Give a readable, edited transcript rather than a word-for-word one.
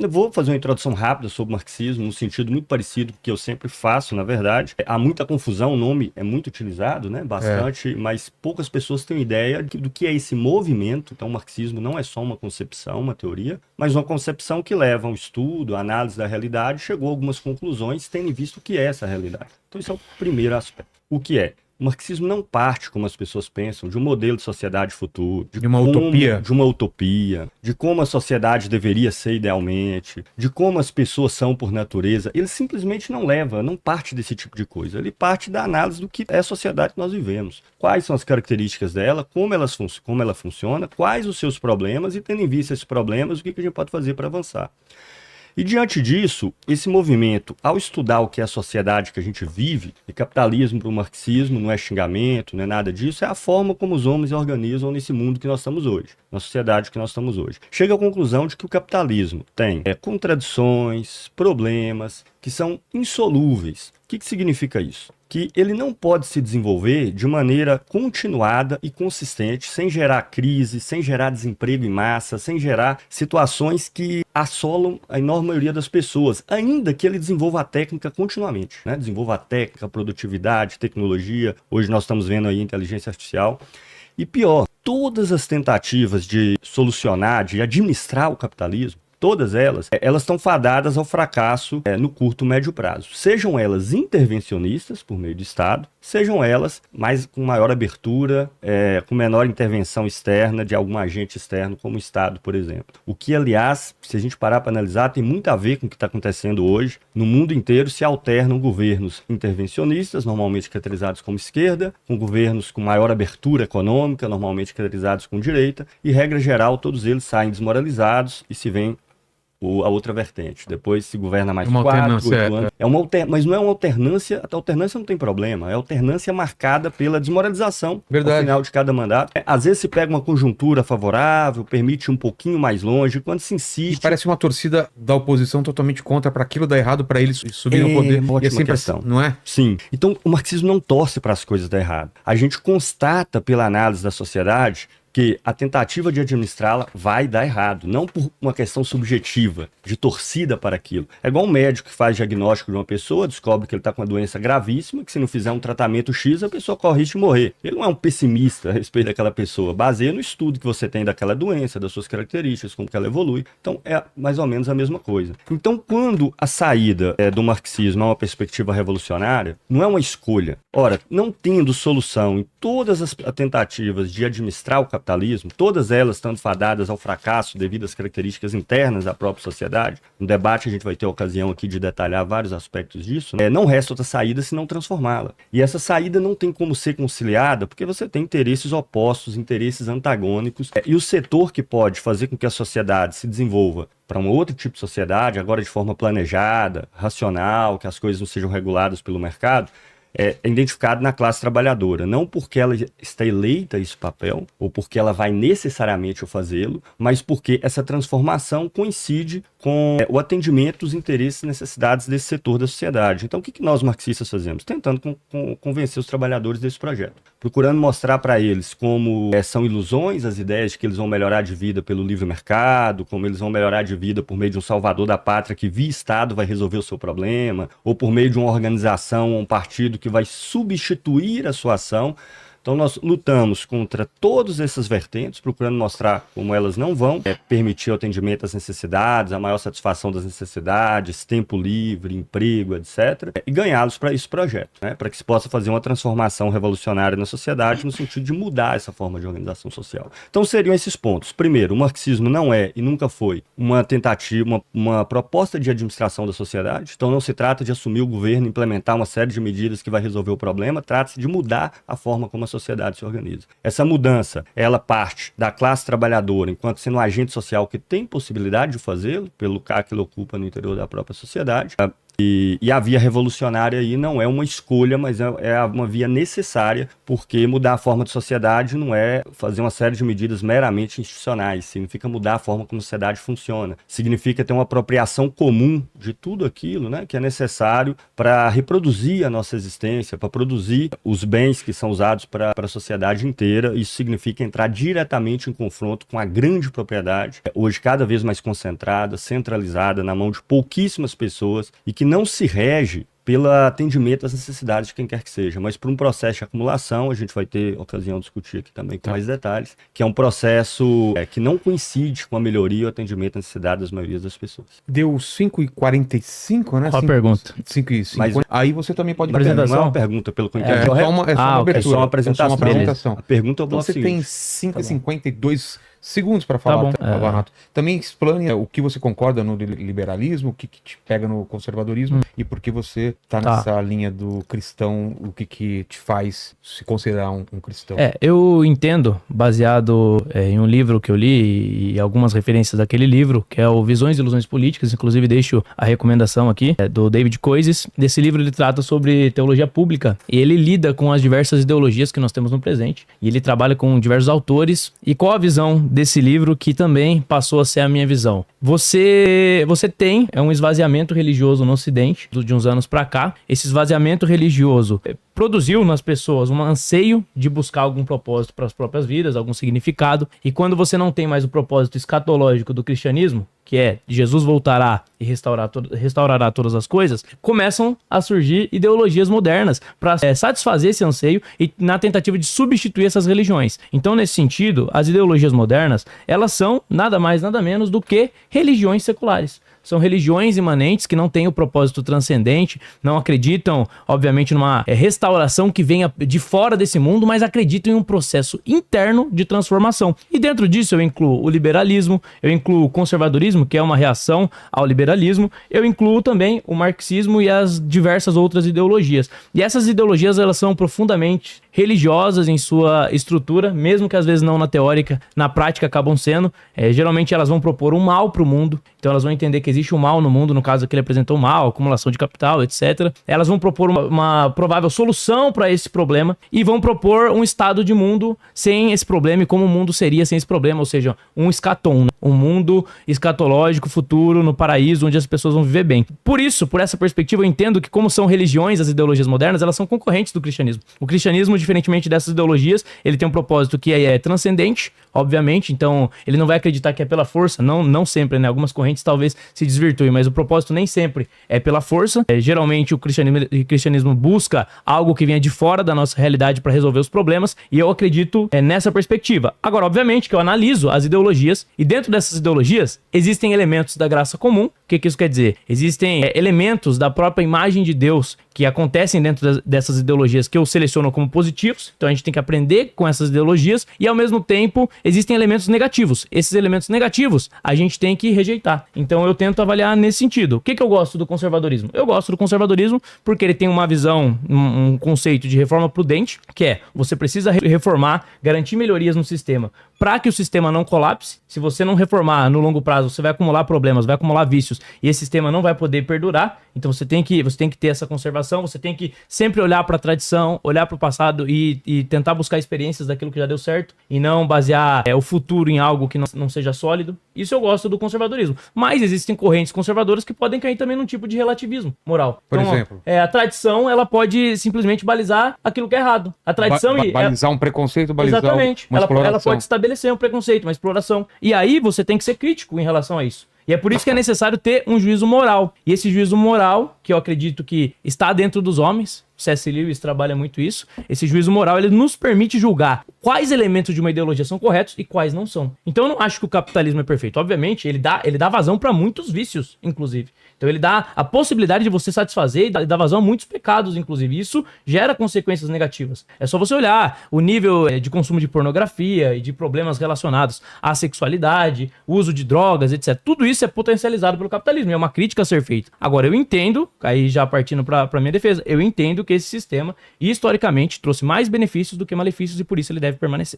Eu vou fazer uma introdução rápida sobre o marxismo, num sentido muito parecido com o que eu sempre faço, na verdade. Há muita confusão, o nome é muito utilizado, né? É. Bastante, mas poucas pessoas têm ideia do que é esse movimento. Então, o marxismo não é só uma concepção, uma teoria, mas uma concepção que leva a um estudo, a análise da realidade, chegou a algumas conclusões, tendo em vista o que é essa realidade. Então, esse é o primeiro aspecto. O que é? O marxismo não parte, como as pessoas pensam, de um modelo de sociedade futuro, De uma utopia. de uma utopia, de como a sociedade deveria ser idealmente, de como as pessoas são por natureza. Ele simplesmente não leva, não parte desse tipo de coisa. Ele parte da análise do que é a sociedade que nós vivemos. Quais são as características dela, como ela funciona, quais os seus problemas e, tendo em vista esses problemas, o que a gente pode fazer para avançar. E diante disso, esse movimento, ao estudar o que é a sociedade que a gente vive, e capitalismo para o marxismo não é xingamento, não é nada disso, é a forma como os homens se organizam nesse mundo que nós estamos hoje, na sociedade que nós estamos hoje. Chega à conclusão de que o capitalismo tem contradições, problemas que são insolúveis. O que significa isso? Que ele não pode se desenvolver de maneira continuada e consistente, sem gerar crise, sem gerar desemprego em massa, sem gerar situações que assolam a enorme maioria das pessoas, ainda que ele desenvolva a técnica continuamente, né? Desenvolva a técnica, a produtividade, tecnologia. Hoje nós estamos vendo aí inteligência artificial. E pior, todas as tentativas de solucionar, de administrar o capitalismo, todas elas estão fadadas ao fracasso no curto e médio prazo. Sejam elas intervencionistas por meio do Estado, sejam elas com maior abertura, com menor intervenção externa de algum agente externo, como o Estado, por exemplo. O que, aliás, se a gente parar para analisar, tem muito a ver com o que está acontecendo hoje. No mundo inteiro se alternam governos intervencionistas, normalmente caracterizados como esquerda, com governos com maior abertura econômica, normalmente caracterizados com direita, e, regra geral, todos eles saem desmoralizados e se veem a outra vertente. Depois se governa mais Uma 4, alternância. 8 anos. Mas não é uma alternância, a alternância não tem problema, é alternância marcada pela desmoralização Verdade. ao final de cada mandato. Às vezes se pega uma conjuntura favorável, permite um pouquinho mais longe, quando se E insiste... parece uma torcida da oposição totalmente contra para aquilo dar errado, para eles subirem ao poder. Uma E é ótima sempre questão. assim, não é? Sim. Então, o marxismo não torce para as coisas dar errado. A gente constata pela análise da sociedade que a tentativa de administrá-la vai dar errado, não por uma questão subjetiva, de torcida para aquilo. É igual um médico que faz diagnóstico de uma pessoa, descobre que ele está com uma doença gravíssima, que se não fizer um tratamento X, a pessoa corre risco de morrer. Ele não é um pessimista a respeito daquela pessoa, baseia no estudo que você tem daquela doença, das suas características, como que ela evolui. Então, é mais ou menos a mesma coisa. Então, quando a saída do marxismo é uma perspectiva revolucionária, não é uma escolha. Ora, não tendo solução em todas as tentativas de administrar o capitalismo, todas elas estando fadadas ao fracasso devido às características internas da própria sociedade. No debate a gente vai ter a ocasião aqui de detalhar vários aspectos disso. Não resta outra saída senão transformá-la. E essa saída não tem como ser conciliada porque você tem interesses opostos, interesses antagônicos. E o setor que pode fazer com que a sociedade se desenvolva para um outro tipo de sociedade, agora de forma planejada, racional, que as coisas não sejam reguladas pelo mercado, é identificado na classe trabalhadora, não porque ela está eleita a esse papel, ou porque ela vai necessariamente fazê-lo, mas porque essa transformação coincide com o atendimento dos interesses e necessidades desse setor da sociedade. Então, o que nós marxistas fazemos? Tentando convencer os trabalhadores desse projeto, procurando mostrar para eles como são ilusões as ideias de que eles vão melhorar de vida pelo livre mercado, como eles vão melhorar de vida por meio de um salvador da pátria que via Estado vai resolver o seu problema, ou por meio de uma organização, um partido que vai substituir a sua ação. Então nós lutamos contra todas essas vertentes, procurando mostrar como elas não vão permitir o atendimento às necessidades, a maior satisfação das necessidades, tempo livre, emprego, etc. E ganhá-los para esse projeto, né? Para que se possa fazer uma transformação revolucionária na sociedade no sentido de mudar essa forma de organização social. Então seriam esses pontos. Primeiro, o marxismo não é e nunca foi uma tentativa, uma proposta de administração da sociedade. Então não se trata de assumir o governo e implementar uma série de medidas que vai resolver o problema, trata-se de mudar a forma como a sociedade se organiza. Essa mudança, ela parte da classe trabalhadora, enquanto sendo um agente social que tem possibilidade de fazê-lo, pelo lugar que ele ocupa no interior da própria sociedade. E a via revolucionária aí não é uma escolha, mas é uma via necessária, porque mudar a forma de sociedade não é fazer uma série de medidas meramente institucionais, significa mudar a forma como a sociedade funciona, significa ter uma apropriação comum de tudo aquilo, né, que é necessário para reproduzir a nossa existência, para produzir os bens que são usados para a sociedade inteira. Isso significa entrar diretamente em confronto com a grande propriedade, hoje cada vez mais concentrada, centralizada na mão de pouquíssimas pessoas e que não se rege pelo atendimento às necessidades de quem quer que seja, mas por um processo de acumulação, a gente vai ter ocasião de discutir aqui também com mais detalhes, que é um processo que não coincide com a melhoria ou atendimento às necessidades das maiorias das pessoas. Deu 5h45, né? Qual a pergunta? 5h50. Aí você também pode... Apresentação? Não é uma pergunta pelo que eu entendi. É só uma abertura. É só uma apresentação. Apresentação. A pergunta é o Então bloco você seguinte. tem 5h52 segundos para falar, Tá bom. Renato. Também explane o que você concorda no liberalismo, o que te pega no conservadorismo e por que você tá nessa linha do cristão, o que te faz se considerar um cristão. Eu entendo, baseado em um livro que eu li e algumas referências daquele livro, que é o Visões e Ilusões Políticas, inclusive deixo a recomendação aqui, do David Koizes. Desse livro ele trata sobre teologia pública e ele lida com as diversas ideologias que nós temos no presente. E ele trabalha com diversos autores. E qual a visão desse livro que também passou a ser a minha visão? Você tem um esvaziamento religioso no Ocidente de uns anos para cá. Esse esvaziamento religioso produziu nas pessoas um anseio de buscar algum propósito para as próprias vidas, algum significado. E quando você não tem mais o propósito escatológico do cristianismo, que é Jesus voltará e restaurará todas as coisas, começam a surgir ideologias modernas para satisfazer esse anseio e na tentativa de substituir essas religiões. Então, nesse sentido, as ideologias modernas, elas são nada mais, nada menos do que religiões seculares. São religiões imanentes que não têm o propósito transcendente, não acreditam, obviamente, numa restauração que venha de fora desse mundo, mas acreditam em um processo interno de transformação. E dentro disso eu incluo o liberalismo, eu incluo o conservadorismo, que é uma reação ao liberalismo, eu incluo também o marxismo e as diversas outras ideologias. E essas ideologias, elas são profundamente religiosas em sua estrutura, mesmo que às vezes não na teórica, na prática acabam sendo. Geralmente elas vão propor um mal para o mundo, então elas vão entender que existe um mal no mundo, no caso aqui ele apresentou um mal, acumulação de capital, etc. Elas vão propor uma provável solução para esse problema e vão propor um estado de mundo sem esse problema e como o mundo seria sem esse problema, ou seja, um escatom, né? Um mundo escatológico, futuro, no paraíso, onde as pessoas vão viver bem. Por isso, por essa perspectiva, eu entendo que como são religiões, as ideologias modernas, elas são concorrentes do cristianismo. O cristianismo, diferentemente dessas ideologias, ele tem um propósito que é transcendente, obviamente, então ele não vai acreditar que é pela força, não sempre, né? Algumas correntes talvez se desvirtuem, mas o propósito nem sempre é pela força. Geralmente o cristianismo busca algo que venha de fora da nossa realidade para resolver os problemas, e eu acredito nessa perspectiva. Agora, obviamente que eu analiso as ideologias, e dentro dessas ideologias existem elementos da graça comum. O que isso quer dizer? Existem elementos da própria imagem de Deus que acontecem dentro dessas ideologias que eu seleciono como positivos, então a gente tem que aprender com essas ideologias, e ao mesmo tempo existem elementos negativos. Esses elementos negativos a gente tem que rejeitar. Então eu tento avaliar nesse sentido. O que eu gosto do conservadorismo? Eu gosto do conservadorismo porque ele tem uma visão, um conceito de reforma prudente, que é, você precisa reformar, garantir melhorias no sistema, para que o sistema não colapse. Se você não reformar no longo prazo, você vai acumular problemas, vai acumular vícios, e esse sistema não vai poder perdurar. Então você tem que ter essa conservação, você tem que sempre olhar para a tradição, olhar para o passado e tentar buscar experiências daquilo que já deu certo, e não basear o futuro em algo que não seja sólido. Isso eu gosto do conservadorismo. Mas existem correntes conservadoras que podem cair também num tipo de relativismo moral. Por exemplo? A tradição, ela pode simplesmente balizar aquilo que é errado. A tradição... balizar um preconceito, balizar exatamente. uma exploração. Ela pode estabelecer um preconceito, uma exploração. E aí você tem que ser crítico em relação a isso. E é por isso que é necessário ter um juízo moral. E esse juízo moral, que eu acredito que está dentro dos homens, C.S. Lewis trabalha muito isso, esse juízo moral, ele nos permite julgar quais elementos de uma ideologia são corretos e quais não são. Então eu não acho que o capitalismo é perfeito. Obviamente, ele dá vazão para muitos vícios, inclusive. Então ele dá a possibilidade de você satisfazer e dar vazão a muitos pecados, inclusive. Isso gera consequências negativas. É só você olhar o nível de consumo de pornografia e de problemas relacionados à sexualidade, uso de drogas, etc. Tudo isso é potencializado pelo capitalismo, é uma crítica a ser feita. Agora, eu entendo, aí já partindo para minha defesa, eu entendo que esse sistema, historicamente, trouxe mais benefícios do que malefícios, e por isso ele deve permanecer.